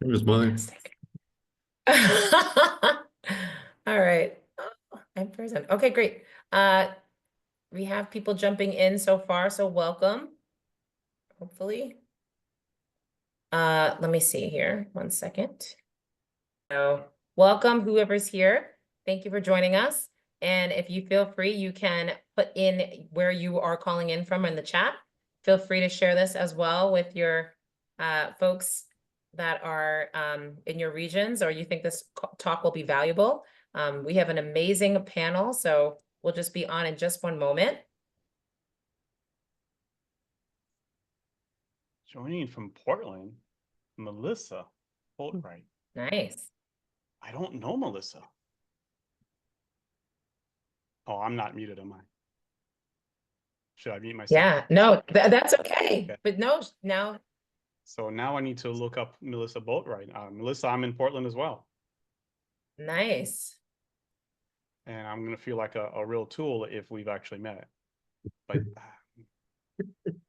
It was mine. Fantastic. All right. Oh, I'm present. Okay, great. We have people jumping in so far, so welcome, hopefully. Let me see here, 1 second. So welcome, whoever's here. Thank you for joining us. And if you feel free, you can put in where you are calling in from in the chat. Feel free to share this as well with your folks that are in your regions, or you think this talk will be valuable. We have an amazing panel, so we'll just be on in just one moment. Joining from Portland, Melissa Boatwright. Nice. I don't know Melissa. Oh, I'm not muted, am I? Should I mute myself? Yeah, no, that's okay. Okay. But no, now. So now I need to look up Melissa Boatwright. Melissa, I'm in Portland as well. Nice. And I'm going to feel like a real tool if we've actually met. But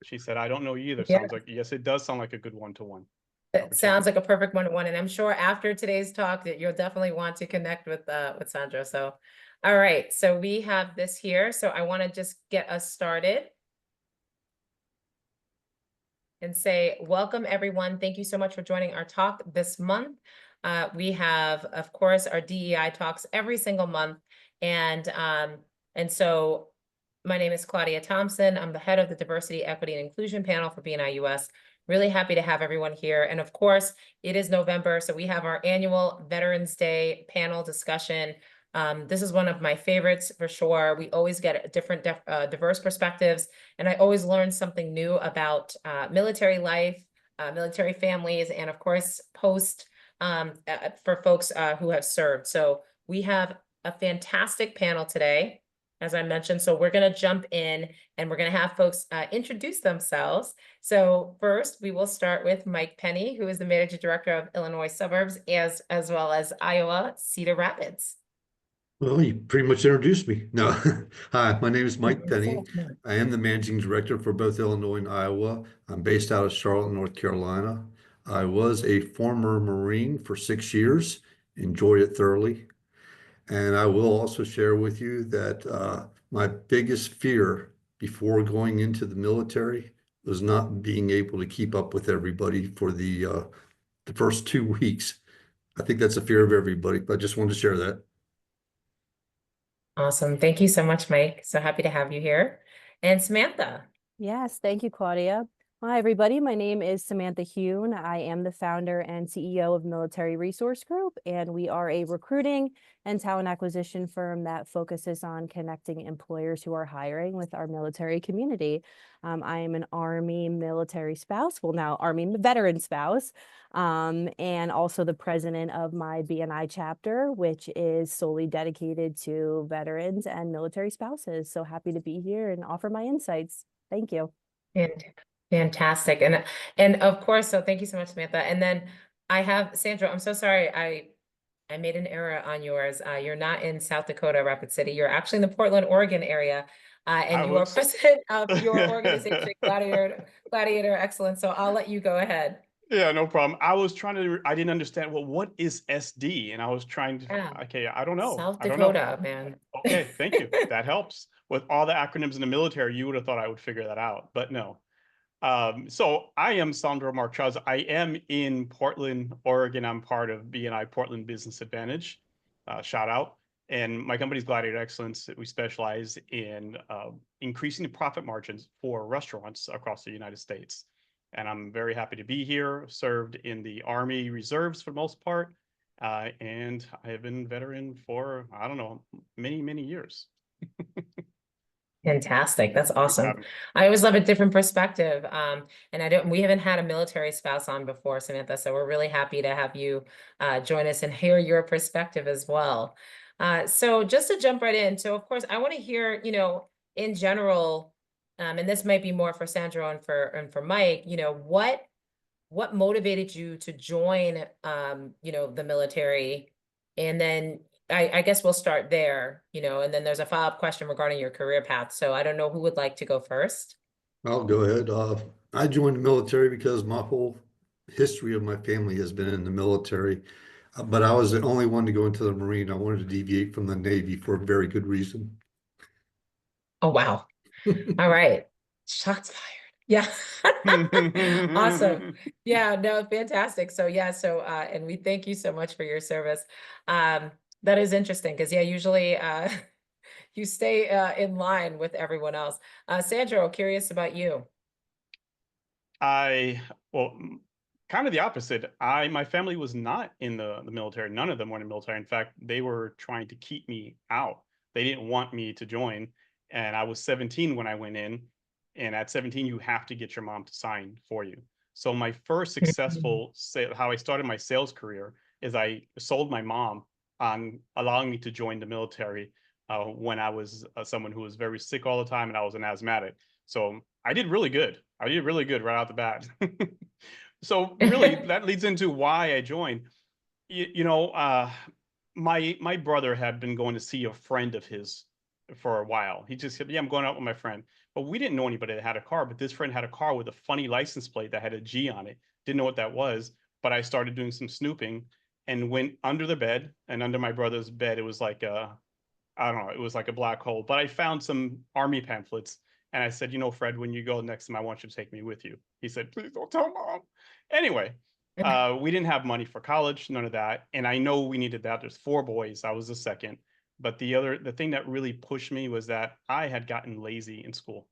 she said, I don't know you either. Yeah. Sounds like, yes, it does sound like a good one-to-one. It sounds like a perfect one-to-one, and I'm sure after today's talk that you'll definitely want to connect with Sandra. So, all right, so we have this here. So I want to just get us started and say, welcome everyone. Thank you so much for joining our talk this month. We have, of course, our DEI talks every single month, and so my name is Claudia Thompson. I'm the head of the Diversity, Equity, and Inclusion panel for BNI US. Really happy to have everyone here. And of course, it is November, so we have our annual Veterans Day panel discussion. This is one of my favorites for sure. We always get different diverse perspectives, and I always learn something new about military life, military families, and of course, post for folks who have served. So we have a fantastic panel today, as I mentioned. So we're going to jump in and we're going to have folks introduce themselves. So first, we will start with Mike Penny, who is the Managing Director of Illinois Suburbs, as well as Iowa Cedar Rapids. Well, you pretty much introduced me. No. Hi, my name is Mike Penny. I am the managing director for both Illinois and Iowa. I'm based out of Charlotte, North Carolina. I was a former Marine for 6 years, enjoyed it thoroughly. And I will also share with you that my biggest fear before going into the military was not being able to keep up with everybody for the first 2 weeks. I think that's a fear of everybody, but I just wanted to share that. Awesome. Thank you so much, Mike. So happy to have you here. And Samantha. Yes, thank you, Claudia. Hi, everybody. My name is Samantha Hune. I am the founder and CEO of Military Resource Group, and we are a recruiting and talent acquisition firm that focuses on connecting employers who are hiring with our military community. I am an Army military spouse, well, now Army veteran spouse, and also the president of my BNI chapter, which is solely dedicated to veterans and military spouses. So happy to be here and offer my insights. Thank you. Fantastic. And of course, so thank you so much, Samantha. And then I have Sandra. I'm so sorry. I made an error on yours. You're not in South Dakota, Rapid City. You're actually in the Portland, Oregon area. And you are president of your organization, Gladiator Excellence. So I'll let you go ahead. Yeah, no problem. I didn't understand, well, what is SD? And I was trying to, okay, I don't know. South Dakota, man. Okay, thank you. That helps. With all the acronyms in the military, you would have thought I would figure that out, but no. So I am Sandro Marchaz. I am in Portland, Oregon. I'm part of BNI Portland Business Advantage. Shout out. And my company's Gladiator Excellence. We specialize in increasing the profit margins for restaurants across the United States. And I'm very happy to be here, served in the Army Reserves for the most part. And I have been veteran for, I don't know, many, many years. Fantastic. That's awesome. I always love a different perspective. And we haven't had a military spouse on before, Samantha, so we're really happy to have you join us and hear your perspective as well. So just to jump right in. So of course, I want to hear, in general, and this might be more for Sandra and for Mike, what motivated you to join, the military? And then I guess we'll start there, and then there's a follow-up question regarding your career path. So I don't know who would like to go first. I'll go ahead. I joined the military because my whole history of my family has been in the military, but I was the only one to go into the Marine. I wanted to deviate from the Navy for a very good reason. Oh, wow. All right. Shots fired. Yeah. Awesome. Yeah, no, fantastic. So yeah, and we thank you so much for your service. That is interesting because yeah, usually you stay in line with everyone else. Sandro, curious about you. Well, kind of the opposite. My family was not in the military. None of them were in the military. In fact, they were trying to keep me out. They didn't want me to join. And I was 17 when I went in. And at 17, you have to get your mom to sign for you. So my first successful how I started my sales career is I sold my mom on allowing me to join the military when I was someone who was very sick all the time and I was an asthmatic. So I did really good. I did really good right out the bat. So really, that leads into why I joined. My brother had been going to see a friend of his for a while. He just said, "Yeah, I'm going out with my friend." But we didn't know anybody that had a car. But this friend had a car with a funny license plate that had a G on it. Didn't know what that was. But I started doing some snooping and went under the bed. And under my brother's bed, it was like I don't know, it was like a black hole. But I found some army pamphlets. And I said, Fred, when you go next time, I want you to take me with you. He said, "Please don't tell mom." Anyway, we didn't have money for college, none of that. And I know we needed that. There's 4 boys. I was the second. But the thing that really pushed me was that I had gotten lazy in school.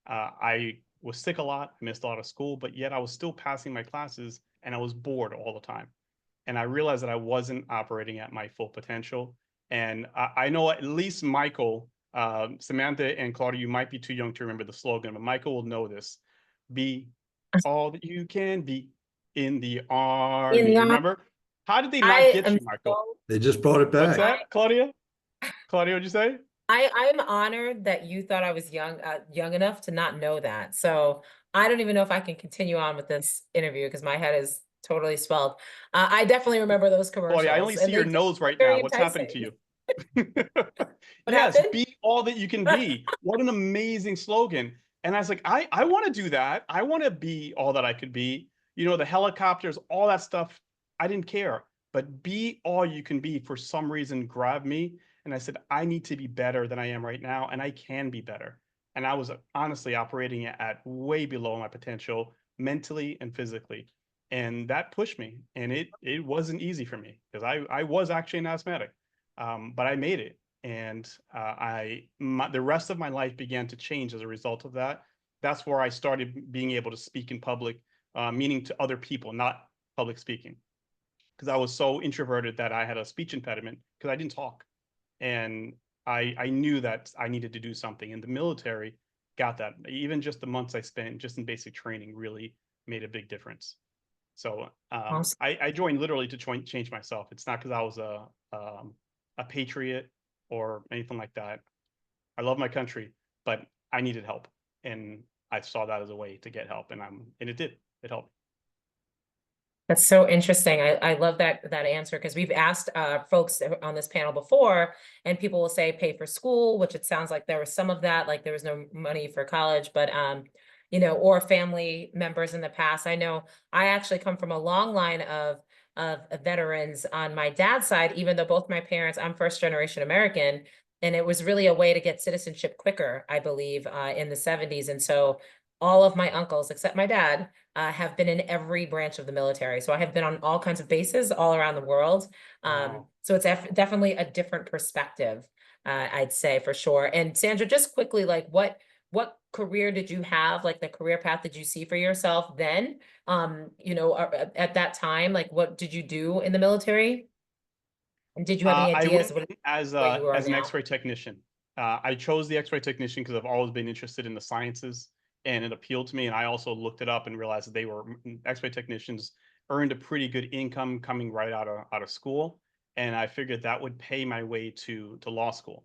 I was sick a lot, missed a lot of school, but yet I was still passing my classes and I was bored all the time. And I realized that I wasn't operating at my full potential. And I know at least Michael, Samantha and Claudia, you might be too young to remember the slogan, but Michael will know this. Be all that you can be in the army. Remember? How did they not get you, Michael? They just brought it back. What's that, Claudia? Claudia, what'd you say? I'm honored that you thought I was young enough to not know that. So I don't even know if I can continue on with this interview because my head is totally swelled. I definitely remember those commercials. Claudia, I only see your nose right now. What's happening to you? Yes, happened? be all that you can be. What an amazing slogan. And I was like, I want to do that. I want to be all that I could be. The helicopters, all that stuff. I didn't care. But be all you can be for some reason grabbed me. And I said, I need to be better than I am right now. And I can be better. And I was honestly operating at way below my potential mentally and physically. And that pushed me. And it wasn't easy for me because I was actually an asthmatic. But I made it. And the rest of my life began to change as a result of that. That's where I started being able to speak in public, meaning to other people, not public speaking. Because I was so introverted that I had a speech impediment because I didn't talk. And I knew that I needed to do something. And the military got that. Even just the months I spent just in basic training really made a big difference. So Awesome. I joined literally to change myself. It's not because I was a patriot or anything like that. I love my country, but I needed help. And I saw that as a way to get help. And it did. It helped. That's so interesting. I love that answer because we've asked folks on this panel before, and people will say pay for school, which it sounds like there was some of that, like there was no money for college, but or family members in the past. I know I actually come from a long line of veterans on my dad's side, even though both my parents, I'm first generation American, and it was really a way to get citizenship quicker, I believe, in the 70s. And so all of my uncles, except my dad, have been in every branch of the military. So I have been on all kinds of bases all around the world. Wow. So it's definitely a different perspective, I'd say for sure. And Sandra, just quickly, like what career did you have? Like the career path did you see for yourself then? At that time, like what did you do in the military? And did you have any I ideas went as an X-ray technician. I chose the X-ray technician because I've always been interested in the sciences, and it appealed to me. And I also looked it up and realized that X-ray technicians earned a pretty good income coming right out of school. And I figured that would pay my way to law school.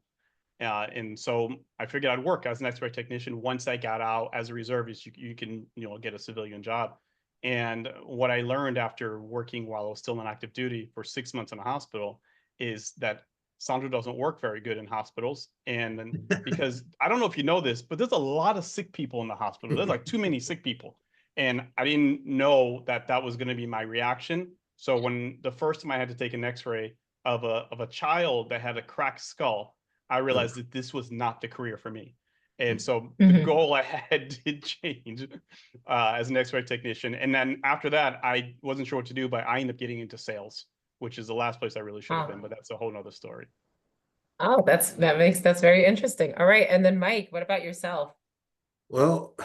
And so I figured I'd work as an X-ray technician. Once I got out as a reservist, you can get a civilian job. And what I learned after working while I was still on active duty for 6 months in a hospital is that Sandro doesn't work very good in hospitals. And then, because I don't know if you know this, but there's a lot of sick people in the hospital. There's like too many sick people. And I didn't know that that was going to be my reaction. So when the first time I had to take an x-ray of a child that had a cracked skull, I realized that this was not the career for me. And so the Mhm. goal I had did change as an x-ray technician. And then after that, I wasn't sure what to do, but I ended up getting into sales, which is the last place I really should have been, but that's a whole nother story. Oh, that's very interesting. All right. And then Mike, what about yourself? Well,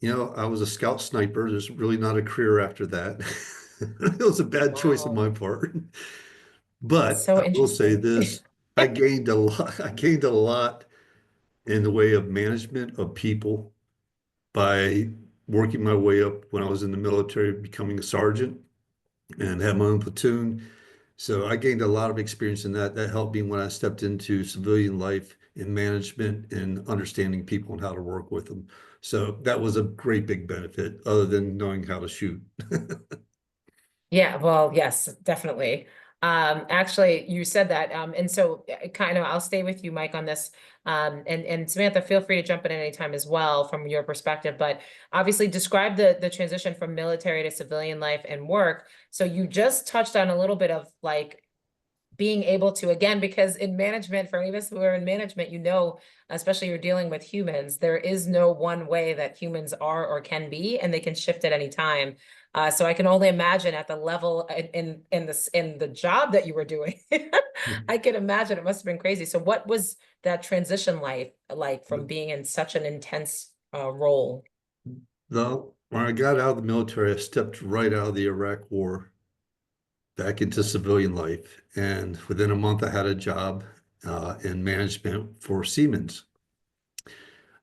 I was a scout sniper. There's really not a career after that. It was a bad choice on Wow. my part. But So I will say interesting. this, I gained a lot, I gained a lot in the way of management of people by working my way up when I was in the military, becoming a sergeant and had my own platoon. So I gained a lot of experience in that. That helped me when I stepped into civilian life in management and understanding people and how to work with them. So that was a great big benefit other than knowing how to shoot. Yeah, well, yes, definitely. Actually, you said that, and so kind of, I'll stay with you, Mike, on this. And Samantha, feel free to jump in at any time as well from your perspective. But obviously, describe the transition from military to civilian life and work. So you just touched on a little bit of like being able to, again, because in management, for any of us who are in management, especially you're dealing with humans, there is no one way that humans are or can be, and they can shift at any time. So I can only imagine at the level in the job that you were doing. I can imagine it must have been crazy. So what was that transition like from being in such an intense role? Though, when I got out of the military, I stepped right out of the Iraq War back into civilian life. And within a month, I had a job in management for Siemens.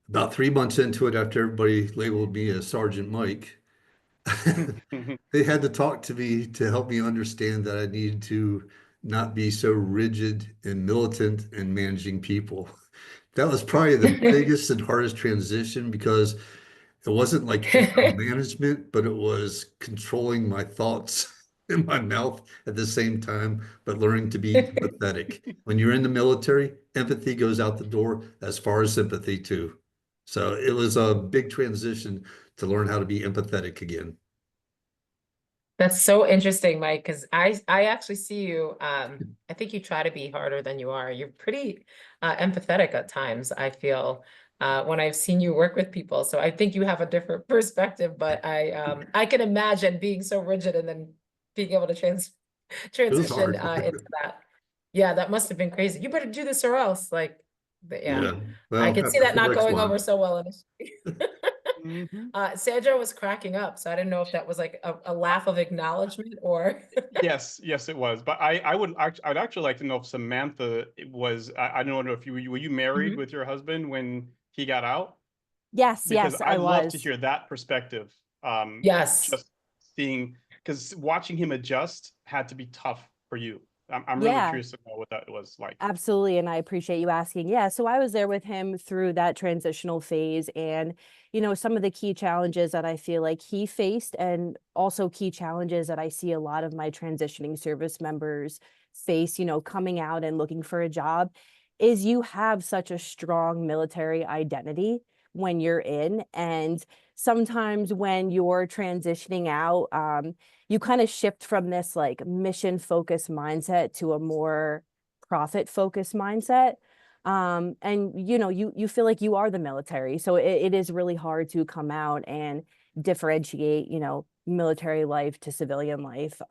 About 3 months into it, after everybody labeled me as Sergeant Mike, they had to talk to me to help me understand that I needed to not be so rigid and militant in managing people. That was probably the biggest and hardest transition because it wasn't like anger management, but it was controlling my thoughts in my mouth at the same time, but learning to be empathetic. When you're in the military, empathy goes out the door as far as sympathy too. So it was a big transition to learn how to be empathetic again. That's so interesting, Mike, because I actually see you. I think you try to be harder than you are. You're pretty empathetic at times, I feel, when I've seen you work with people. So I think you have a different perspective, but I can imagine being so rigid and then being able to It was transition hard. into that. Yeah, that must have been crazy. You better do this or else. Like, but yeah, Yeah. I Well, could see after that not 4X going over months, so well initially. Mhm. Sandra was cracking up, so I didn't know if that was like a laugh of acknowledgement or. Yes, it was. But I'd actually like to know if Samantha was, I don't know if were you married Mhm. with your husband when he got out? Yes, Because yes, I I'd love to was. hear that perspective. Yes. Just seeing, because watching him adjust had to be tough for you. I'm really Yeah. curious to know what that was like. Absolutely. And I appreciate you asking. Yeah. So I was there with him through that transitional phase. And, some of the key challenges that I feel like he faced, and also key challenges that I see a lot of my transitioning service members face, coming out and looking for a job, is you have such a strong military identity when you're in. And sometimes when you're transitioning out, you kind of shift from this like mission focused mindset to a more profit focused mindset. And you feel like you are the military. So it is really hard to come out and differentiate, military life to civilian life.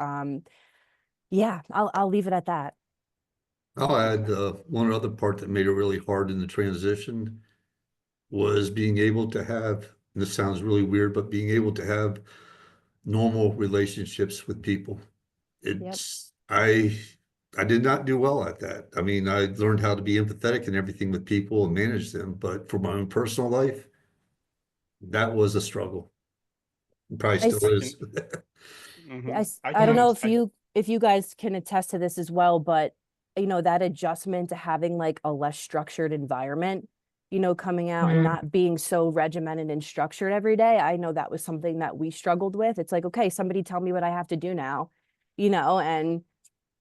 Yeah, I'll leave it at that. I'll add one other part that made it really hard in the transition was being able to have, and this sounds really weird, but being able to have normal relationships with people. Yep. I did not do well at that. I mean, I learned how to be empathetic and everything with people and manage them, but for my own personal life, that was a struggle. It probably I, still s- I can, is. I I can don't know understand. if you guys can attest to this as well, but that adjustment to having like a less structured environment, coming out and Mhm. not being so regimented and structured every day. I know that was something that we struggled with. It's like, okay, somebody tell me what I have to do now, and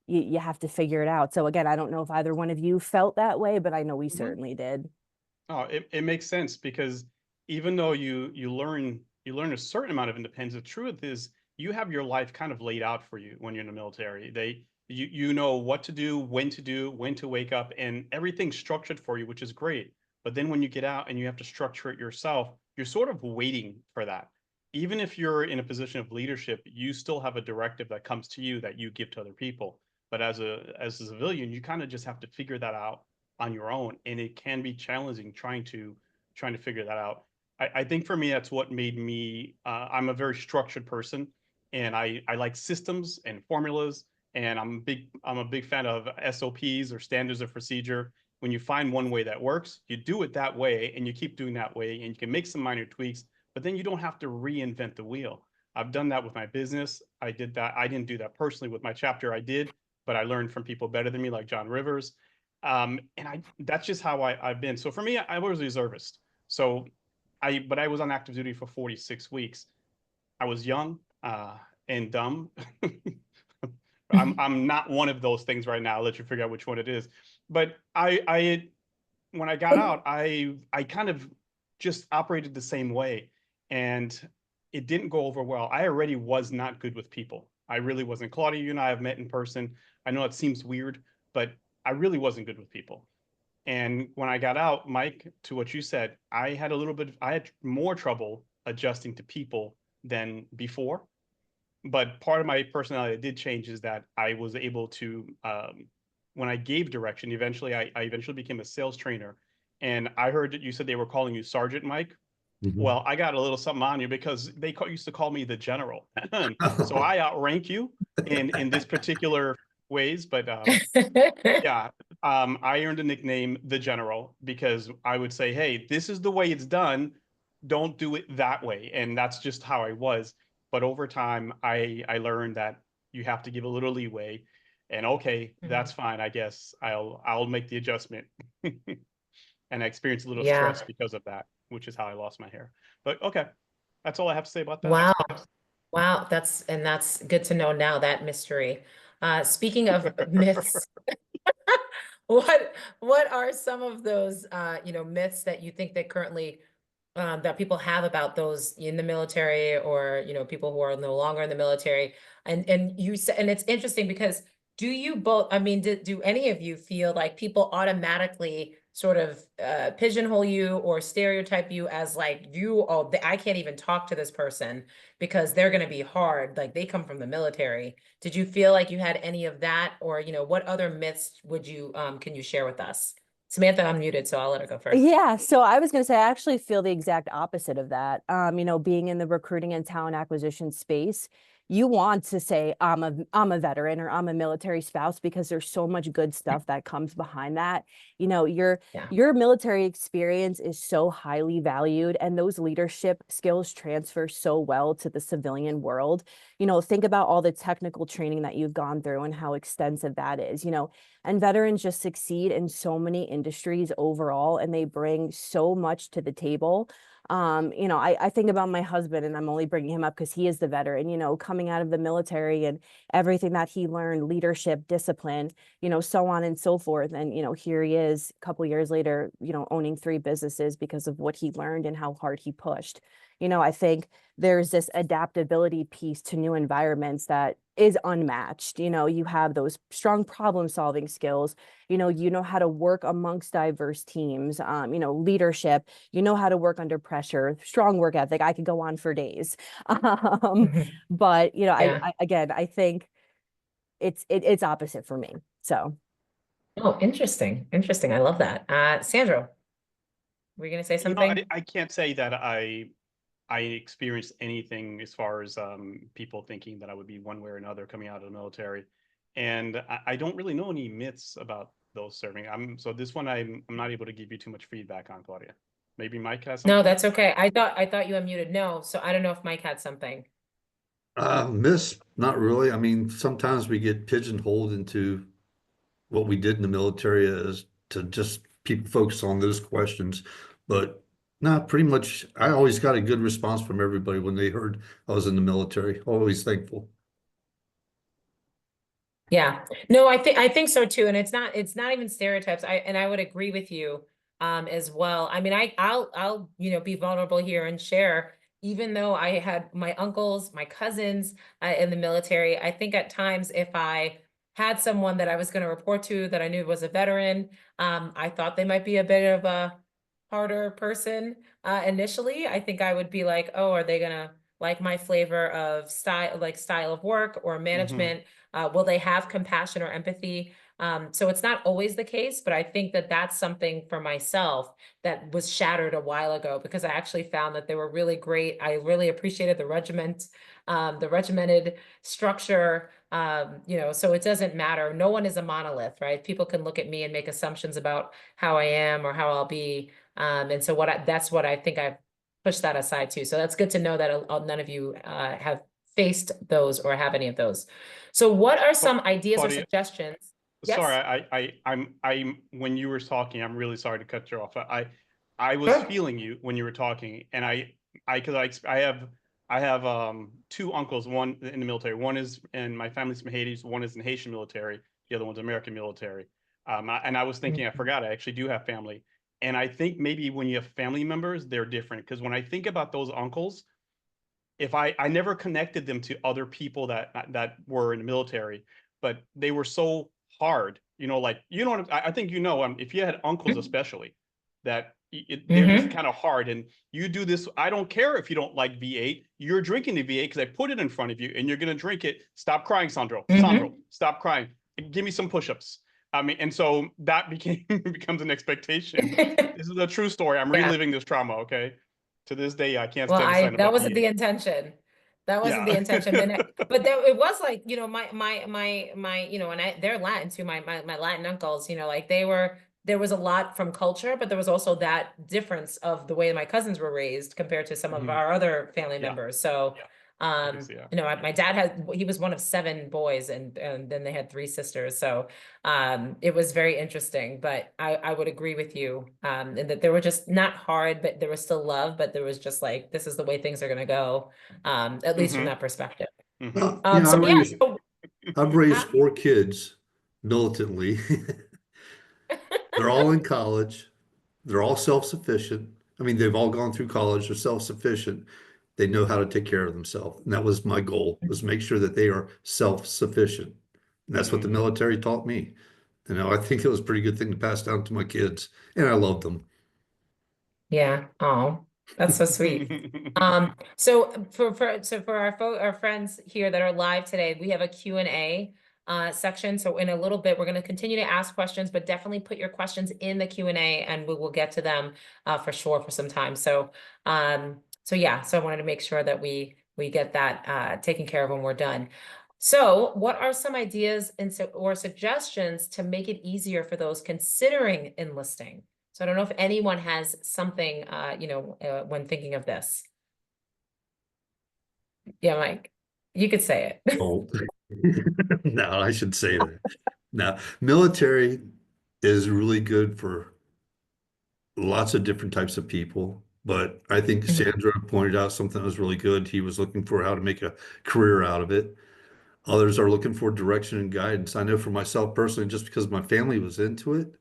you have to figure it out. So again, I don't know if either one of you felt that way, but I know we Mhm. certainly did. Oh, it makes sense because even though you learn, You learn a certain amount of independence. The truth is you have your life kind of laid out for you when you're in the military. You know what to do, when to wake up, and everything's structured for you, which is great. But then when you get out and you have to structure it yourself, you're sort of waiting for that. Even if you're in a position of leadership, you still have a directive that comes to you that you give to other people. But as a civilian, you kind of just have to figure that out on your own, and it can be challenging trying to figure that out. I think for me, that's what made me. I'm a very structured person, and I like systems and formulas, and I'm a big fan of SOPs or standards of procedure. When you find one way that works, you do it that way, and you keep doing that way, and you can make some minor tweaks, but then you don't have to reinvent the wheel. I've done that with my business. I did that. I didn't do that personally with my chapter. I did, but I learned from people better than me, like John Rivers. And that's just how I've been. So for me, I was a reservist. So but I was on active duty for 46 weeks. I was young and dumb. I'm not one of those things right now. I'll let you figure out which one it is. But when I got out, I kind of just operated the same way, and it didn't go over well. I already was not good with people. I really wasn't. Claudia, you and I have met in person. I know it seems weird, but I really wasn't good with people. And when I got out, Mike, to what you said, I had more trouble adjusting to people than before. But part of my personality that did change is that I was able to, when I gave direction, I eventually became a sales trainer. And I heard that you said they were calling you Sergeant Mike. Mhm. Well, I got a little something on you because they used to call me the general. So I outrank you in this particular ways, but yeah, I earned a nickname, the General, because I would say, hey, this is the way it's done. Don't do it that way. And that's just how I was. But over time, I learned that you have to give a little leeway. And okay, that's fine. I guess I'll make the adjustment. And I experienced a little stress because of that, which is how I lost my hair. But okay, that's all I have to say about that. Wow. Wow, that's good to know now, that mystery. Speaking of myths, what are some of those myths that you think that currently that people have about those in the military, or people who are no longer in the military? And you said, and it's interesting because do you both, I mean, do any of you feel like people automatically sort of pigeonhole you or stereotype you as like, I can't even talk to this person because they're going to be hard, like they come from the military? Did you feel like you had any of that, or what other myths would you can you share with us? Samantha unmuted, so I'll let her go first. Yeah, so I was going to say, I actually feel the exact opposite of that. Being in the recruiting and talent acquisition space, you want to say, I'm a veteran, or I'm a military spouse, because there's so much good stuff that comes behind that. Your military experience is so highly valued, and those leadership skills transfer so well to the civilian world. Think about all the technical training that you've gone through and how extensive that is, and veterans just succeed in so many industries overall, and they bring so much to the table. I think about my husband, and I'm only bringing him up because he is the veteran, coming out of the military and everything that he learned, leadership, discipline, so on and so forth. And, here he is a couple years later, owning 3 businesses because of what he learned and how hard he pushed. I think there's this adaptability piece to new environments that is unmatched. You have those strong problem solving skills, you know how to work amongst diverse teams, leadership, how to work under pressure, strong work ethic. I could go on for days. But, I think it's opposite for me. So. Oh, interesting. Interesting. I love that. Sandro, were you going to say something? I can't say that I experienced anything as far as people thinking that I would be one way or another coming out of the military. And I don't really know any myths about those serving. So this one, I'm not able to give you too much feedback on, Claudia. Maybe Mike has something? No, that's okay. I thought you unmuted. No, so I don't know if Mike had something. Miss, not really. I mean, sometimes we get pigeonholed into what we did in the military as to just people focus on those questions. But no, pretty much, I always got a good response from everybody when they heard I was in the military. Always thankful. Yeah, no, I think so too. And it's not even stereotypes. I would agree with you as well. I mean, I'll be vulnerable here and share, even though I had my uncles, my cousins in the military, I think at times if I had someone that I was going to report to that I knew was a veteran, I thought they might be a bit of a harder person initially. I think I would be like, oh, are they gonna like my flavor of style of work or management? Will they have compassion or empathy? So it's not always the case, but I think that that's something for myself that was shattered a while ago, because I actually found that they were really great. I really appreciated the the regimented structure. You know, so it doesn't matter. No one is a monolith, right? People can look at me and make assumptions about how I am or how I'll be. And so that's what I think I've pushed that aside too. So that's good to know that none of you have faced those or have any of those. So what are some ideas or Claudia, suggestions? sorry, Yes. I'm when you were talking, I'm really sorry to cut you off. I was Sure. feeling you when you were talking, and because I have two uncles, one in the military, one is, and my family's from Haiti, one is in Haitian military, the other one's American military. And I was thinking, I forgot, I actually do have family. And I think maybe when you have family members, they're different. Because when I think about those uncles, if I never connected them to other people that were in the military, but they were so hard, you know, like, you know, I think, you know, if you had uncles, especially that they're just kind of hard, and you do this. I don't care if you don't like V8, you're drinking the V8 because I put it in front of you and you're going to drink it. Stop crying, Sandro. Sandro, stop crying. Give me some push-ups. I mean, and so that becomes an expectation. This is a true story. I'm reliving this trauma. Okay. To this day, I can't Well, stand the sign that about wasn't the V8. intention. That wasn't the Yeah. intention. But it was like, you know, you know, and they're Latin too. My Latin uncles, you know, like there was a lot from culture, but there was also that difference of the way my cousins were raised compared to some of our other family Yeah. members. So, Yeah. you know, my dad he was one of 7 boys, and then they had 3 sisters. So, it was very interesting, but I would agree with you, and that they were just not hard, but there was still love, but there was just like, this is the way things are going to go, at least from that perspective. Well, you know, So yeah, I've raised 4 kids militantly. They're all in college. They're all self-sufficient. I mean, they've all gone through college. They're self-sufficient. They know how to take care of themselves. And that was my goal, was make sure that they are self-sufficient. And that's what the military taught me. You know, I think it was a pretty good thing to pass down to my kids. And I loved them. yeah. Oh, that's so sweet. So for our friends here that are live today, we have a Q&A section. So in a little bit, we're going to continue to ask questions, but definitely put your questions in the Q&A and we will get to them for sure for some time. So yeah, so I wanted to make sure that we get that taken care of when we're done. So what are some ideas or suggestions to make it easier for those considering enlisting? So I don't know if anyone has something, you know, when thinking of this. Yeah, Mike, you could say it. Oh, no, I should say that. Now, military is really good for lots of different types of people, but I think Sandra pointed out something that was really good. He was looking for how to make a career out of it. Others are looking for direction and guidance. I know for myself personally, just because my family was into it,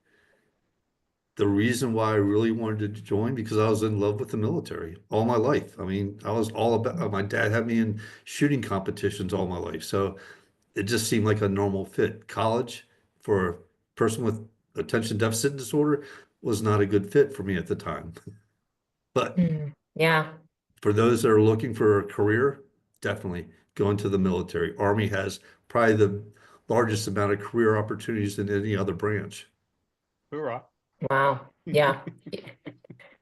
the reason why I really wanted to join, because I was in love with the military all my life. I mean, I was all about, my dad had me in shooting competitions all my life. So it just seemed like a normal fit. College for a person with attention deficit disorder was not a good fit for me at the time. But Yeah. for those that are looking for a career, definitely go into the military. Army has probably the largest amount of career opportunities than any other branch. Hoorah. Wow. Yeah.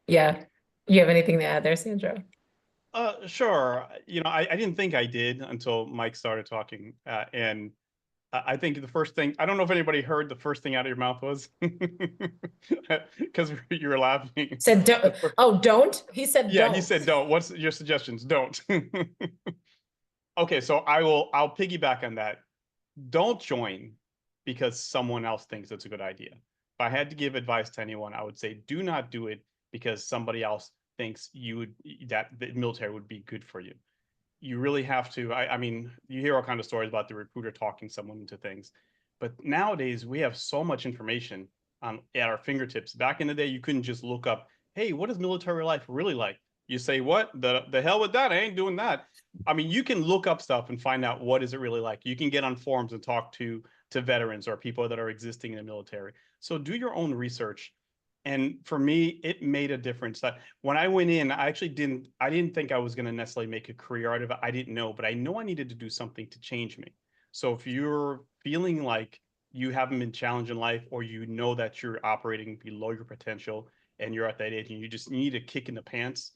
Yeah. You have anything to add there, Sandra? Sure. You know, I didn't think I did until Mike started talking. And I think the first thing, I don't know if anybody heard the first thing out of your mouth was, because you were laughing. Said don't. Oh, don't? He said Yeah, don't. he said don't. What's your suggestions? Don't. Okay, so I'll piggyback on that. Don't join because someone else thinks it's a good idea. If I had to give advice to anyone, I would say do not do it because somebody else thinks that the military would be good for you. You really have to, I mean, you hear all kinds of stories about the recruiter talking someone into things, but nowadays we have so much information at our fingertips. Back in the day, you couldn't just look up, hey, what is military life really like? You say, what the hell with that? I ain't doing that. I mean, you can look up stuff and find out what is it really like. You can get on forums and talk to veterans or people that are existing in the military. So do your own research. And for me, it made a difference. That when I went in, I didn't think I was going to necessarily make a career out of it. I didn't know, but I know I needed to do something to change me. So if you're feeling like you haven't been challenged in life, or you know that you're operating below your potential and you're at that age and you just need a kick in the pants,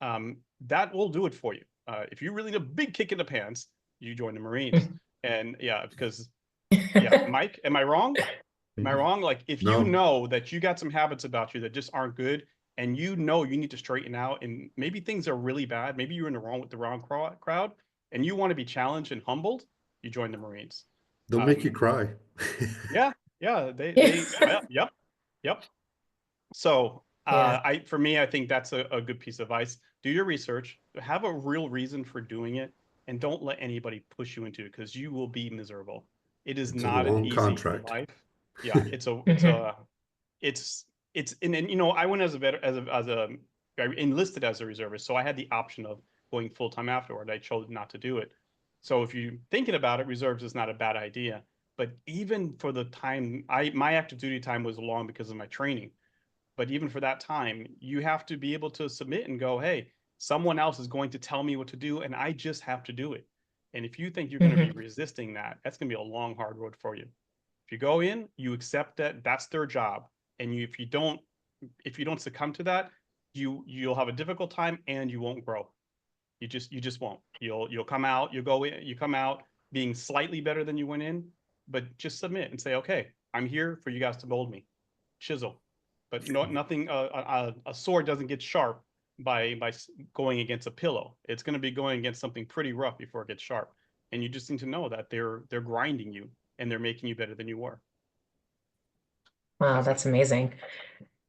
that will do it for you. If you really need a big kick in the pants, you join the Marines. And yeah, because yeah, Mike, am I wrong? Am I wrong? Like, if No. you know that you got some habits about you that just aren't good, and you know you need to straighten out, and maybe things are really bad, maybe you're in the wrong crowd, and you want to be challenged and humbled, you join the Marines. They'll make you cry. Yeah, yep. So for me, I think that's a good piece of advice. Do your research, have a real reason for doing it, and don't let anybody push you into it, because you will be miserable. It is not an easy contract. life. Yeah, and you know, I went I enlisted as a reservist, so I had the option of going full-time afterward. I chose not to do it. So if you're thinking about it, reserves is not a bad idea. But even for the time, my active duty time was long because of my training. But even for that time, you have to be able to submit and go, hey, someone else is going to tell me what to do, and I just have to do it. And if you think you're going to be resisting that, that's going to be a long, hard road for you. If you go in, you accept that that's their job. And if you don't succumb to that, you'll have a difficult time and you won't grow. You just won't. You'll come out, you come out being slightly better than you went in, but just submit and say, okay, I'm here for you guys to mold me. Chisel. But nothing, a sword doesn't get sharp by going against a pillow. It's going to be going against something pretty rough before it gets sharp. And you just need to know that they're grinding you and they're making you better than you were. Wow, that's amazing.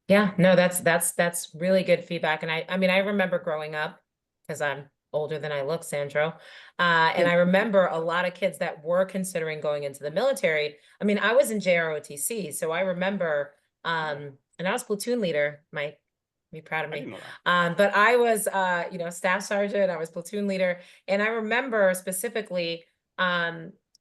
Yeah, no, that's really good feedback. And I mean, I remember growing up, because I'm older than I look, Sandro. And I remember a lot of kids that were considering going into the military. I mean, I was in JROTC, so I remember, and I was platoon leader, Mike, be proud of me. But I was, you know, staff sergeant, I was platoon leader. And I remember specifically,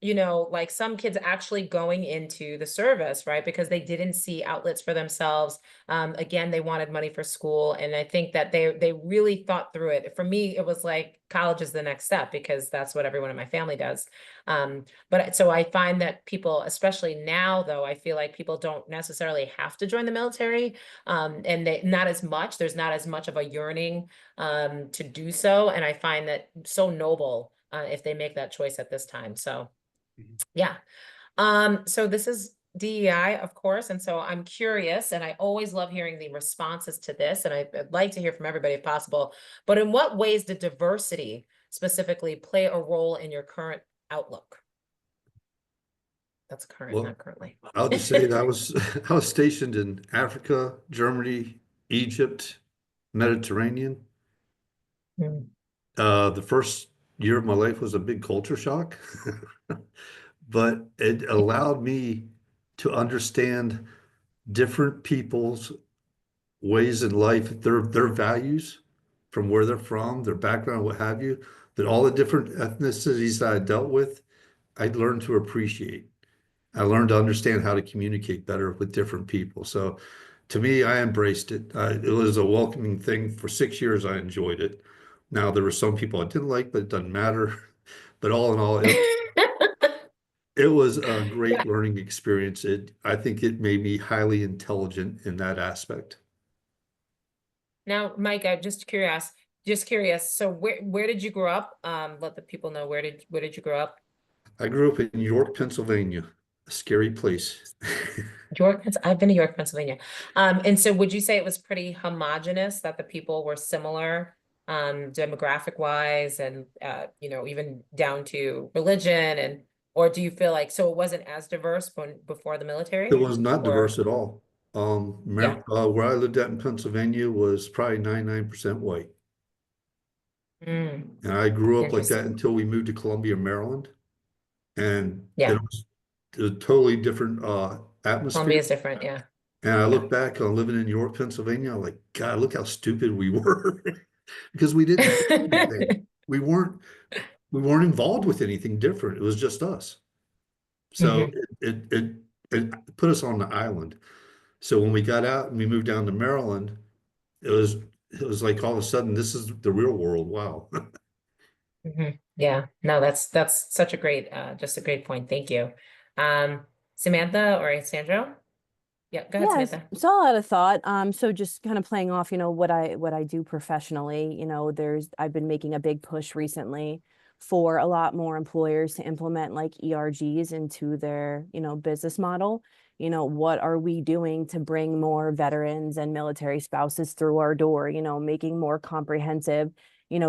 you know, like some kids actually going into the service, right? Because they didn't see outlets for themselves. Again, they wanted money for school. And I think that they really thought through it. For me, it was like college is the next step, because that's what everyone in my family does. But so I find that people, especially now, though, I feel like people don't necessarily have to join the military. And not as much, there's not as much of a yearning to do so. And I find that so noble if they make that choice at this time. So yeah. So this is DEI, of course. And so I'm curious, and I always love hearing the responses to this, and I'd like to hear from everybody if possible, but in what ways did diversity specifically play a role in your current outlook? That's current, Well, not currently. I'll just say that I was stationed in Africa, Germany, Egypt, Mediterranean. The first year of my life was a big culture shock, but it allowed me to understand different people's ways in life, their values from where they're from, their background, what have you, that all the different ethnicities that I dealt with, I learned to appreciate. I learned to understand how to communicate better with different people. So to me, I embraced it. It was a welcoming thing. For 6 years, I enjoyed it. Now, there were some people I didn't like, but it doesn't matter. But all in all, it was a great learning experience. I think it made me highly intelligent in that aspect. Now, Mike, I'm just curious. So where did you grow up? Let the people know, where did you grow up? I grew up in York, Pennsylvania, a scary place. I've been to York, Pennsylvania. And so would you say it was pretty homogenous, that the people were similar, demographic wise, and, you know, even down to religion, or do you feel like, so it wasn't as diverse before the military? It was not diverse at all. Where I lived at in Pennsylvania was probably 99% white. And I grew up like that until we moved to Columbia, Maryland. And it was a totally different atmosphere. Columbia is different, yeah. And I look back on living in York, Pennsylvania, I'm like, God, look how stupid we were. because we didn't do anything. We weren't involved with anything different. It was just us. So Mhm. it put us on the island. So when we got out and we moved down to Maryland, it was like all of a sudden this is the real world. Wow. Yeah, no, that's such a great, just a great point. Thank you. Samantha or Sandro? Yeah, go ahead, Yes, Samantha. so a lot of thought. So just kind of playing off, what I do professionally, I've been making a big push recently for a lot more employers to implement like ERGs into their, business model. What are we doing to bring more veterans and military spouses through our door, making more comprehensive,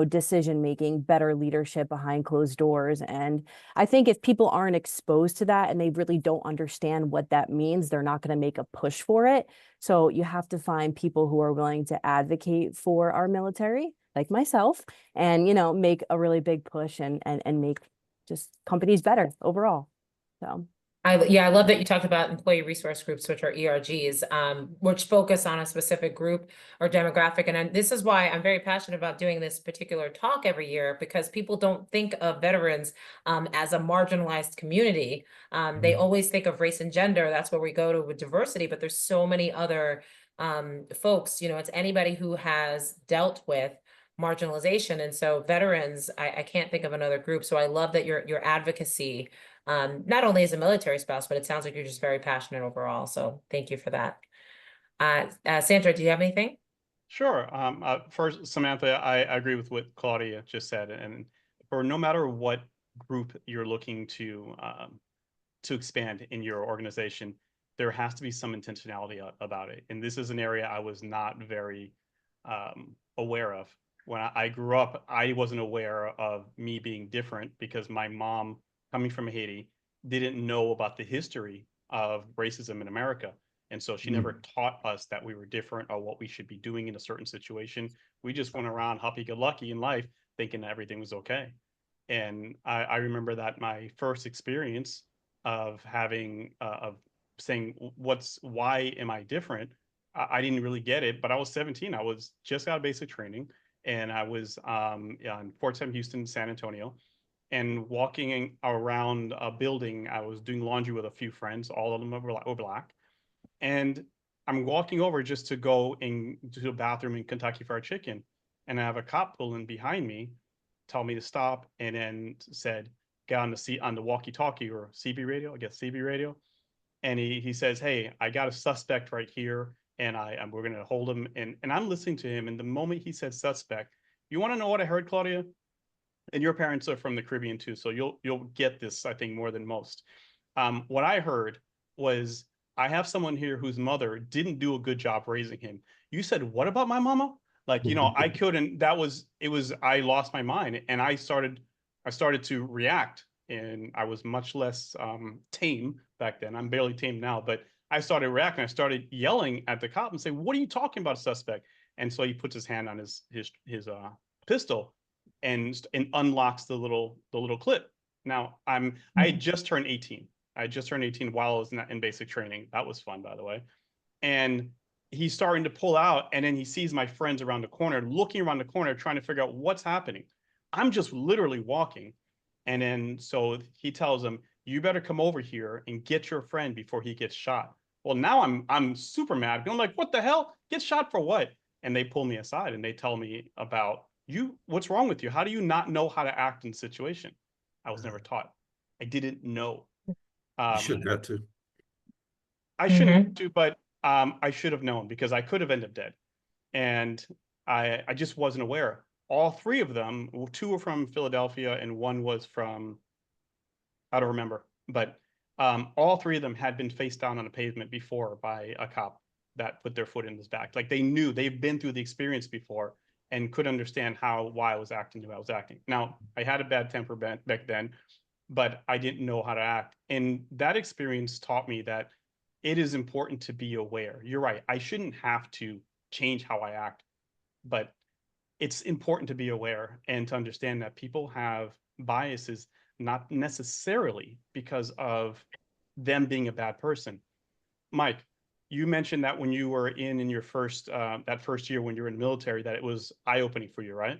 decision making, better leadership behind closed doors. And I think if people aren't exposed to that and they really don't understand what that means, they're not going to make a push for it. So you have to find people who are willing to advocate for our military, like myself, and make a really big push and make just companies better overall. So Yeah, I love that you talked about employee resource groups, which are ERGs, which focus on a specific group or demographic. And this is why I'm very passionate about doing this particular talk every year, because people don't think of veterans as a marginalized community. They always think of race and gender. That's where we go to with diversity, but there's so many other folks, it's anybody who has dealt with marginalization. And so veterans, I can't think of another group. So I love that your advocacy, not only as a military spouse, but it sounds like you're just very passionate overall. So thank you for that. Sandra, do you have anything? Sure. First, Samantha, I agree with what Claudia just said. And for no matter what group you're looking to expand in your organization, there has to be some intentionality about it. And this is an area I was not very aware of. When I grew up, I wasn't aware of me being different because my mom, coming from Haiti, didn't know about the history of racism in America. And so she never taught us that we were different or what we should be doing in a certain situation. We just went around happy-go-lucky in life thinking that everything was okay. And I remember that my first experience of having, of saying, why am I different? I didn't really get it, but I was 17. I was just out of basic training and I was in Fort Sam Houston, San Antonio. And walking around a building, I was doing laundry with a few friends. All of them were Black. And I'm walking over just to go into the bathroom in Kentucky Fried Chicken. And I have a cop pulling behind me, tell me to stop, and then said, get on the walkie-talkie or CB radio, I guess CB radio. And he says, hey, I got a suspect right here, and we're going to hold him. And I'm listening to him. And the moment he said suspect, you want to know what I heard, Claudia? And your parents are from the Caribbean too, so you'll get this, I think, more than most. What I heard was, I have someone here whose mother didn't do a good job raising him. You said, what about my mama? Like, I couldn't, I lost my mind, and I started to react, and I was much less tame back then. I'm barely tame now, but I started reacting. I started yelling at the cop and say, what are you talking about, suspect? And so he puts his hand on his pistol and unlocks the little clip. Now I had just turned 18. I just turned 18 while I was in basic training. That was fun, by the way. And he's starting to pull out, and then he sees my friends around the corner, looking around the corner, trying to figure out what's happening. I'm just literally walking. And then so he tells him, you better come over here and get your friend before he gets shot. Well, now I'm super mad. I'm like, what the hell? Get shot for what? And they pull me aside and they tell me about, what's wrong with you? How do you not know how to act in a situation? I was never taught. I didn't know. You shouldn't have to. I shouldn't have to, but I should have known, because I could have ended up dead. And I just wasn't aware. All three of them, 2 were from Philadelphia and 1 was from, I don't remember, but all 3 of them had been face down on a pavement before by a cop that put their foot in his back. Like, they knew, they've been through the experience before and could understand why I was acting the way I was acting. Now, I had a bad temper back then, but I didn't know how to act. And that experience taught me that it is important to be aware. You're right. I shouldn't have to change how I act, but it's important to be aware and to understand that people have biases, not necessarily because of them being a bad person. Mike, you mentioned that when you were in your first, that first year when you were in the military, that it was eye-opening for you, right?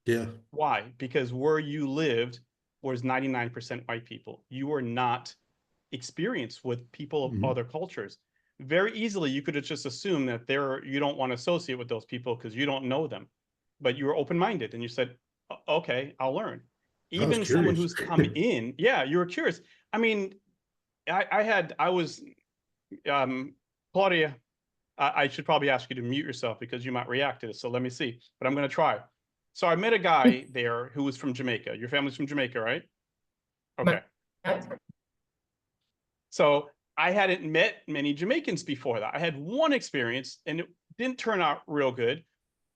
Yeah. Why? Because where you lived was 99% white people. You were not experienced with people of Mhm. other cultures. Very easily, you could have just assumed that you don't want to associate with those people because you don't know them. But you were open-minded and you said, okay, I'll learn. I was Even someone curious. who's come in, yeah, you were curious. I mean, Claudia, I should probably ask you to mute yourself because you might react to this. So let me see, but I'm going to try. So I met a guy there who was from Jamaica. Your family's from Jamaica, right? Okay. So I hadn't met many Jamaicans before that. I had one experience and it didn't turn out real good.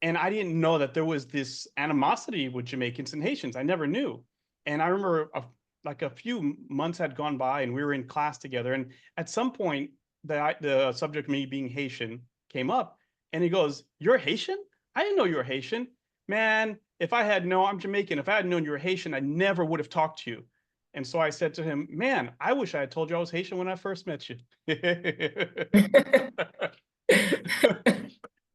And I didn't know that there was this animosity with Jamaicans and Haitians. I never knew. And I remember like a few months had gone by and we were in class together. And at some point, the subject of me being Haitian came up and he goes, "You're Haitian? I didn't know you were Haitian. Man, if I had known, I'm Jamaican. If I had known you were Haitian, I never would have talked to you." And so I said to him, "Man, I wish I had told you I was Haitian when I first met you."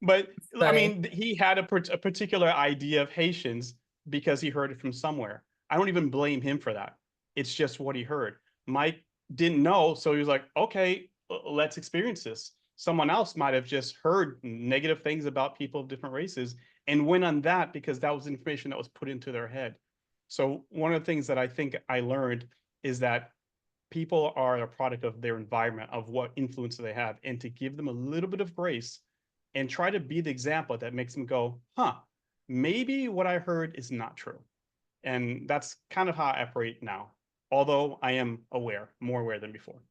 But I mean, he had a particular idea of Haitians because he heard it from somewhere. I don't even blame him for that. It's just what he heard. Mike didn't know, so he was like, okay, let's experience this. Someone else might have just heard negative things about people of different races and went on that because that was information that was put into their head. So one of the things that I think I learned is that people are a product of their environment, of what influence they have, and to give them a little bit of grace and try to be the example that makes them go, huh, maybe what I heard is not true. And that's kind of how I operate now, although I am aware, more aware than before.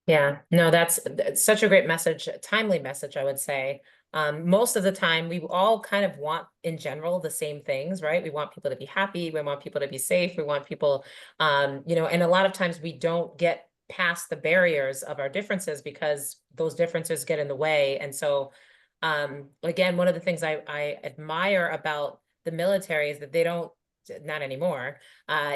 Yeah, no, that's such a great message, a timely message, I would say. Most of the time, we all kind of want, in general, the same things, right? We want people to be happy. We want people to be safe. We want people, you know, and a lot of times we don't get past the barriers of our differences because those differences get in the way. And so, again, one of the things I admire about the military is that they don't, not anymore,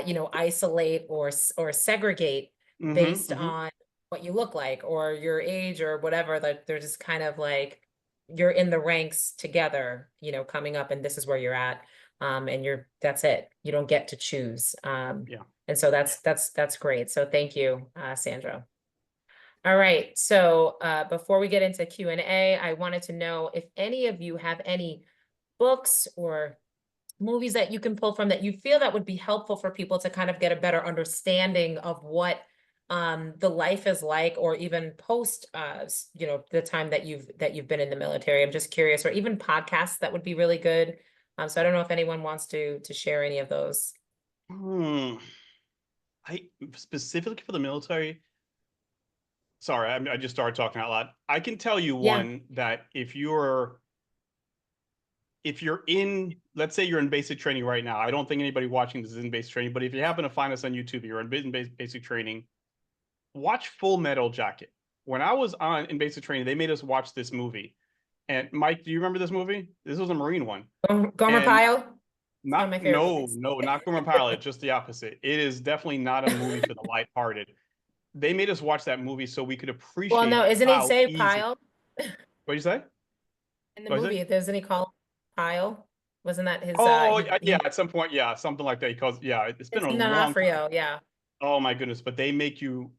you know, isolate or segregate based on what you look like or your age or whatever. That they're just kind of like, you're in the ranks together, you know, coming up, and this is where you're at. And that's it. You don't get to choose. Yeah. And so that's great. So thank you, Sandra. All right. So before we get into Q&A, I wanted to know if any of you have any books or movies that you can pull from that you feel that would be helpful for people to kind of get a better understanding of what the life is like, or even post you know, the time that you've been in the military. I'm just curious, or even podcasts that would be really good. So I don't know if anyone wants to share any of those. I specifically for the military, sorry, I just started talking out loud. I can tell you one that if you're in, let's say you're in basic training right now. I don't think anybody watching this is in basic training, but if you happen to find us on YouTube, you're in basic training, watch Full Metal Jacket. When I was in basic training, they made us watch this movie. And Mike, do you remember this movie? This was a Marine one. Gomer Pyle? Not Gomer Pyle, just the opposite. It is definitely not a movie for the lighthearted. They made us watch that movie so we could appreciate. Well, no, isn't he say Pyle? What do you say? In the movie, doesn't he call Pyle? Wasn't that his? Oh, yeah, at some point, yeah, something like that. Because it's been a long time. Yeah. Oh my goodness! But they make you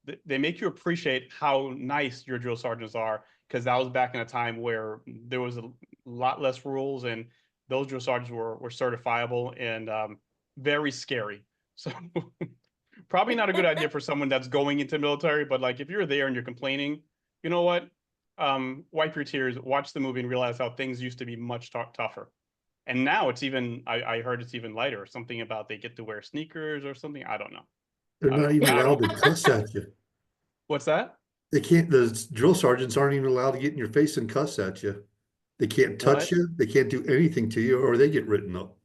appreciate how nice your drill sergeants are, because that was back in a time where there was a lot less rules, and those drill sergeants were certifiable and very scary. So probably not a good idea for someone that's going into military. But like if you're there and you're complaining, you know what? Wipe your tears, watch the movie, and realize how things used to be much tougher. And now it's even, I heard it's even lighter. Something about they get to wear sneakers or something. I don't know. They're not even allowed to cuss at you. What's that? They can't, the drill sergeants aren't even allowed to get in your face and cuss at you. They can't touch you. They can't do anything to you, or they get written up.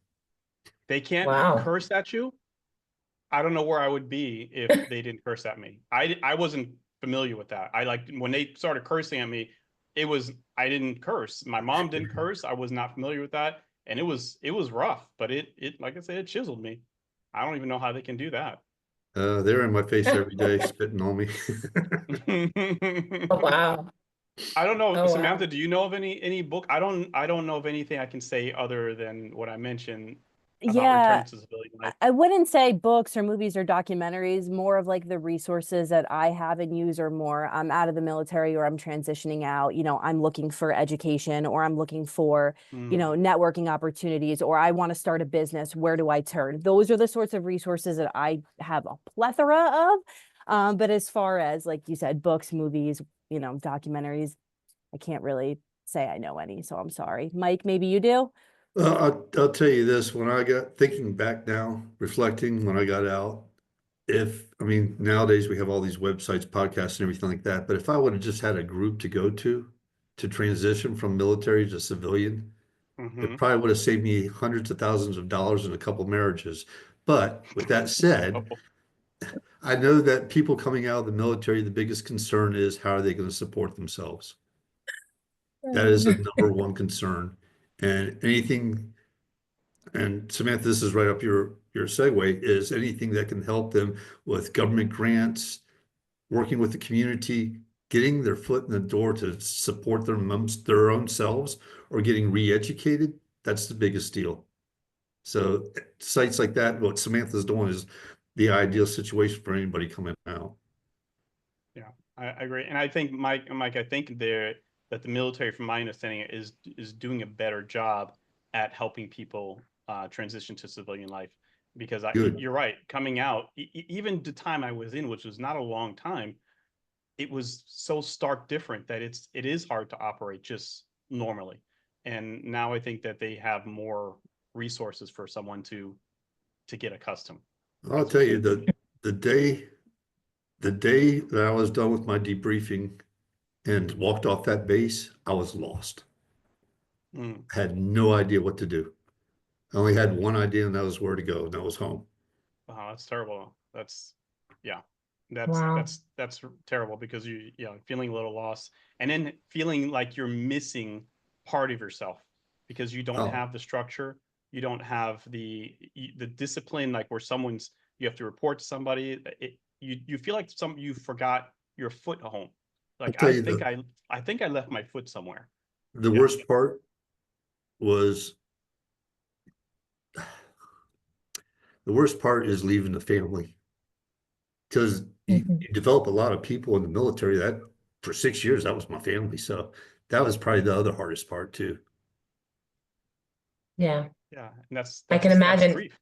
They can't curse at you. I don't know where I would be if they didn't curse at me. I wasn't familiar with that. When they started cursing at me, I didn't curse. My mom didn't curse. I was not familiar with that. And it was rough, but it like I said, it chiseled me. I don't even know how they can do that. They're in my face every day, spitting on me. Oh, wow. I don't know, Oh, wow. Samantha, do you know of any book? I don't know of anything I can say other than what I mentioned about Yeah, returning to civilian life. I wouldn't say books or movies or documentaries, more of like the resources that I have and use are more, I'm out of the military or I'm transitioning out, I'm looking for education or I'm looking for, networking opportunities, or I want to start a business. Where do I turn? Those are the sorts of resources that I have a plethora of. But as far as, like you said, books, movies, documentaries, I can't really say I know any, so I'm sorry. Mike, maybe you do? I'll tell you this, when I got thinking back now, reflecting when I got out, I mean, nowadays we have all these websites, podcasts and everything like that, but if I would have just had a group to go to transition from military to civilian, it probably would have saved me hundreds of thousands of dollars and a couple marriages. But with that said, I know that people coming out of the military, the biggest concern is how are they going to support themselves? That is the number one concern. And anything, and Samantha, this is right up your segue, is anything that can help them with government grants, working with the community, getting their foot in the door to support their own selves, or getting re-educated. That's the biggest deal. So sites like that, what Samantha's doing is the ideal situation for anybody coming out. Yeah, I agree. And I think Mike, I think that the military, from my understanding, is doing a better job at helping people transition to civilian life. Because Good. you're right, coming out, even the time I was in, which was not a long time, it was so stark different that it is hard to operate just normally. And now I think that they have more resources for someone to get accustomed. I'll tell you, the day that I was done with my debriefing and walked off that base, I was lost. I had no idea what to do. I only had one idea, and that was where to go, and that was home. Oh, that's terrible. Yeah, Wow. that's terrible, because feeling a little lost, and then feeling like you're missing part of yourself because you don't Oh, have the structure, you don't have the discipline, like where you have to report to somebody. You feel like you forgot your foot at home. I'll Like tell I you think I left my foot somewhere. the Yeah. worst part was is leaving the family, because you develop a lot of people in the military. That for 6 years, that was my family. So that was probably the other hardest part too. Yeah, Yeah, and that's I can that's imagine. grief.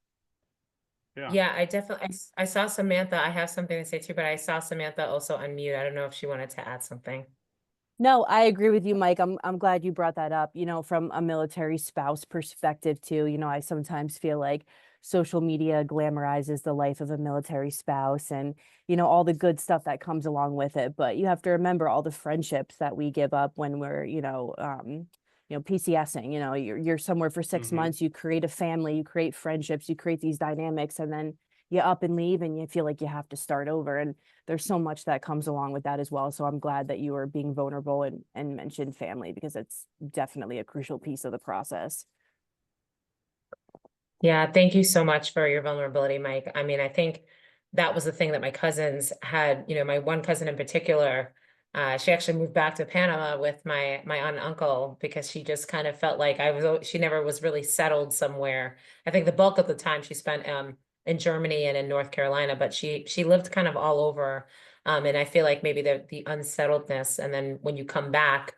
Yeah. Yeah, I definitely, I saw Samantha. I have something to say too, but I saw Samantha also unmute. I don't know if she wanted to add something. No, I agree with you, Mike. I'm glad you brought that up, from a military spouse perspective too. I sometimes feel like social media glamorizes the life of a military spouse and, all the good stuff that comes along with it. But you have to remember all the friendships that we give up when we're, PCSing. You're somewhere for 6 months, you create a family, you create friendships, you create these dynamics, and then you up and leave and you feel like you have to start over. And there's so much that comes along with that as well. So I'm glad that you were being vulnerable and mentioned family, because it's definitely a crucial piece of the process. Yeah, thank you so much for your vulnerability, Mike. I mean, I think that was the thing that my cousins had, my one cousin in particular, she actually moved back to Panama with my aunt and uncle because she just kind of felt like she never was really settled somewhere. I think the bulk of the time she spent in Germany and in North Carolina, but she lived kind of all over. And I feel like maybe the unsettledness, and then when you come back,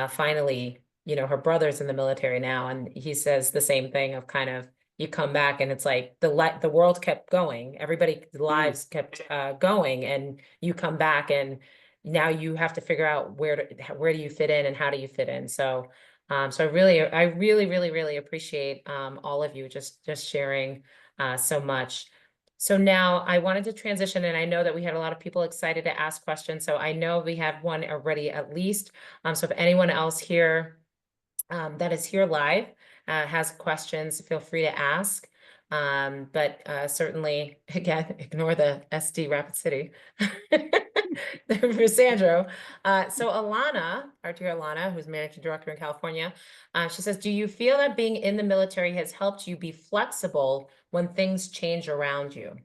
finally, her brother's in the military now, and he says the same thing of kind of, you come back and it's like the world kept going, everybody's lives kept going, and you come back and now you have to figure out where do you fit in and how do you fit in. So so I really appreciate all of you just sharing so much. So now I wanted to transition, and I know that we had a lot of people excited to ask questions, so I know we have one already at least. So if anyone else here that is here live has questions, feel free to ask. But certainly, again, ignore the SD Rapid City for Sandro. So Alana, our dear Alana, who's managing director in California, she says, do you feel that being in the military has helped you be flexible when things change around you?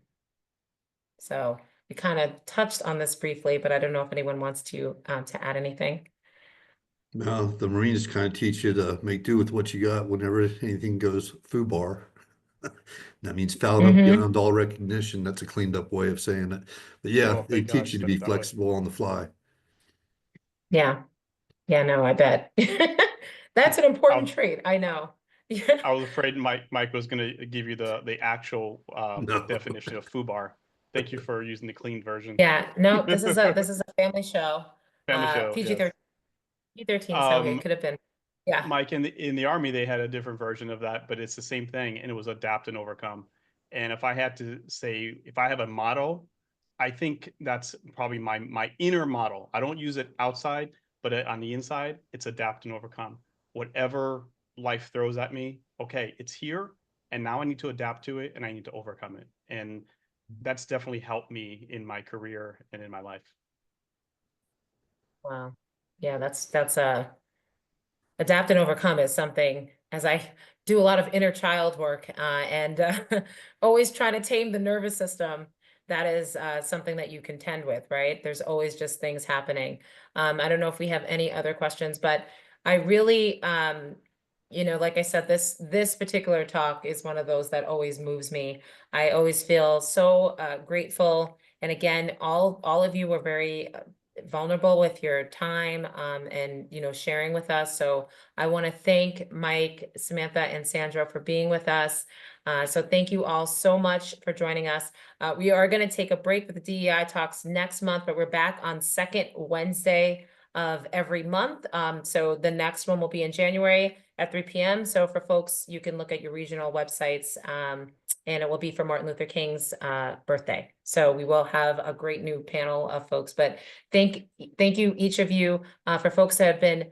So we kind of touched on this briefly, but I don't know if anyone wants to add anything. Now, the Marines kind of teach you to make do with what you got whenever anything goes FUBAR. That means fouled up Mhm. beyond all recognition. That's a cleaned up way of saying it. But yeah, Oh, they thank teach God you to said be it that way. flexible on the fly. Yeah. Yeah, no, I bet. That's an important I'll- trait. I know. I was afraid Mike was going to give you the actual No. definition of FUBAR. Thank you for using the clean version. Yeah, no, this is a family show. Family show, PG-13, yes. PG-13, so it could have been. Yeah. Mike, in the Army, they had a different version of that, but it's the same thing, and it was adapt and overcome. And if I had to say, if I have a motto, I think that's probably my inner motto. I don't use it outside, but on the inside, it's adapt and overcome. Whatever life throws at me, okay, it's here, and now I need to adapt to it, and I need to overcome it. And that's definitely helped me in my career and in my life. Wow. Yeah, that's adapt and overcome is something, as I do a lot of inner child work and always trying to tame the nervous system. That is something that you contend with, right? There's always just things happening. I don't know if we have any other questions, but I really, you know, like I said, this particular talk is one of those that always moves me. I always feel so grateful. And again, all of you were very vulnerable with your time and, you know, sharing with us. So I want to thank Mike, Samantha, and Sandra for being with us. So thank you all so much for joining us. We are going to take a break with the DEI talks next month, but we're back on second Wednesday of every month. So the next one will be in January at 3 p.m. So for folks, you can look at your regional websites and it will be for Martin Luther King's birthday. So we will have a great new panel of folks, but thank you, each of you, for folks that have been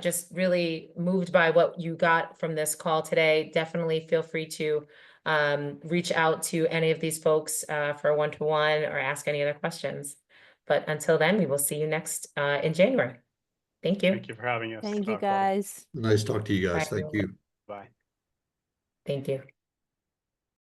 just really moved by what you got from this call today. Definitely feel free to reach out to any of these folks for a one-to-one or ask any other questions. But until then, we will see you next in January. Thank you. Thank you for having us. Thank you, Claudia. guys. Nice talk to you guys. Bye, Thank you. Bye. Thank you.